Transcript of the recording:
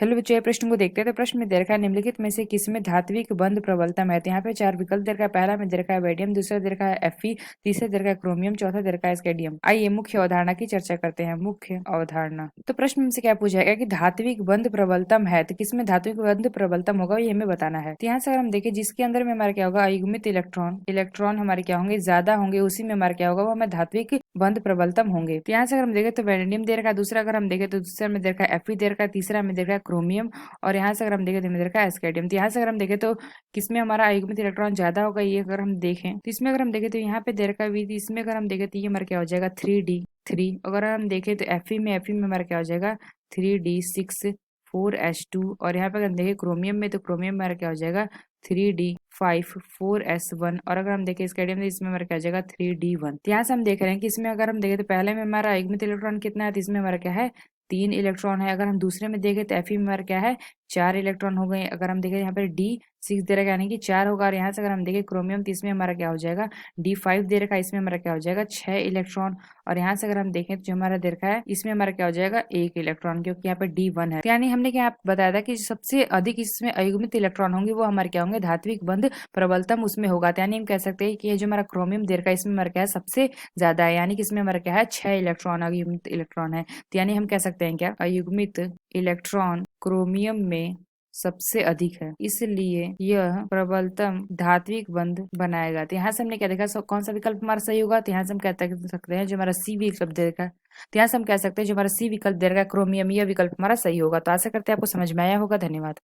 Hello बच्चों, ये प्रश्न को देखते हैं। तो प्रश्न में दे रखा है निम्नलिखित में से किसमें धात्विक बंध प्रबलतम है। तो यहाँ पे 4 विकल्प दे रखा है। पहला में दे रखा है बेरियम, दूसरा दे रखा है Fe, तीसरा दे रखा है क्रोमियम, चौथा दे रखा है स्केडियम। आइए मुख्य अवधारणा की चर्चा करते हैं। मुख्य अवधारणा, तो प्रश्न में से क्या पूछा गया कि धात्विक बंध प्रबलतम है, तो किसमें धात्विक बंध प्रबलतम होगा ये हमें बताना है। तो यहाँ से अगर हम देखें, जिसके अंदर में हमारा क्या होगा, अयुग्मित इलेक्ट्रॉन इलेक्ट्रॉन हमारे क्या होंगे, ज्यादा होंगे, उसी में हमारा क्या होगा, वो हमें धात्विक बंध प्रबलतम होंगे। तो यहाँ से अगर हम देखें तो वेनेडियम दे रखा है, दूसरा अगर हम देखें तो दूसरा में दे रखा है Fe दे रखा है, तीसरा में दे रखा है क्रोमियम, और यहाँ से अगर हम देखें तो हमें दे रखा है एस्केडियम। तो यहाँ से अगर हम देखें तो किसमें हमारा अयुग्मित इलेक्ट्रॉन ज्यादा होगा, ये अगर हम देखें तो इसमें अगर हम देखें तो यहाँ पे दे रखा है V, इसमें अगर हम देखें तो ये हमारा क्या हो जाएगा 3D3। अगर हम देखें तो Fe में हमारा क्या हो जाएगा 3D6 4S2, और यहाँ पे अगर हम देखें क्रोमियम में तो क्रोमियम में हमारा क्या हो जाएगा 3D5 4S1, और अगर हम देखें स्केडियम तो इसमें हमारा क्या हो जाएगा 3D1। तो यहाँ से हम देख रहे हैं कि इसमें अगर हम देखें तो पहले में हमारा अयुग्मित इलेक्ट्रॉन कितना है, तो इसमें हमारा क्या है 3 इलेक्ट्रॉन है। अगर हम दूसरे में देखें तो Fe में हमारा क्या है 4 इलेक्ट्रॉन हो गए। अगर हम देखें यहाँ पर D6 दे रखा है, यानी कि 4 होगा। और यहाँ से अगर हम देखें क्रोमियम तो इसमें हमारा क्या हो जाएगा D5 दे रखा है, इसमें हमारा क्या हो जाएगा 6 इलेक्ट्रॉन। और यहाँ से अगर हम देखें तो जो हमारा दे रखा है इसमें हमारा क्या हो जाएगा 1 इलेक्ट्रॉन, क्योंकि यहाँ पे D1 है। तो यानी हमने क्या बताया था कि सबसे अधिक इसमें अयुग्मित इलेक्ट्रॉन होंगे वो हमारे क्या होंगे, धात्विक बंध प्रबलतम उसमें होगा। तो यानी हम कह सकते हैं कि ये जो हमारा क्रोमियम दे रखा है इसमें हमारा क्या है सबसे ज्यादा है, यानी कि इसमें हमारा क्या है 6 इलेक्ट्रॉन अयुग्मित इलेक्ट्रॉन है। तो यानी हम कह सकते हैं क्या, अयुग्मित इलेक्ट्रॉन क्रोमियम में सबसे अधिक है, इसलिए यह प्रबलतम धात्विक बंध बनाएगा। तो यहाँ से हमने क्या देखा, कौन सा विकल्प हमारा सही होगा। तो यहाँ से हम कह सकते हैं जो हमारा सी विकल्प दे रखा है, तो यहाँ से हम कह सकते हैं जो हमारा सी विकल्प दे रखा है क्रोमियम, यह विकल्प हमारा सही होगा। तो आशा करते हैं आपको समझ में आया होगा। धन्यवाद।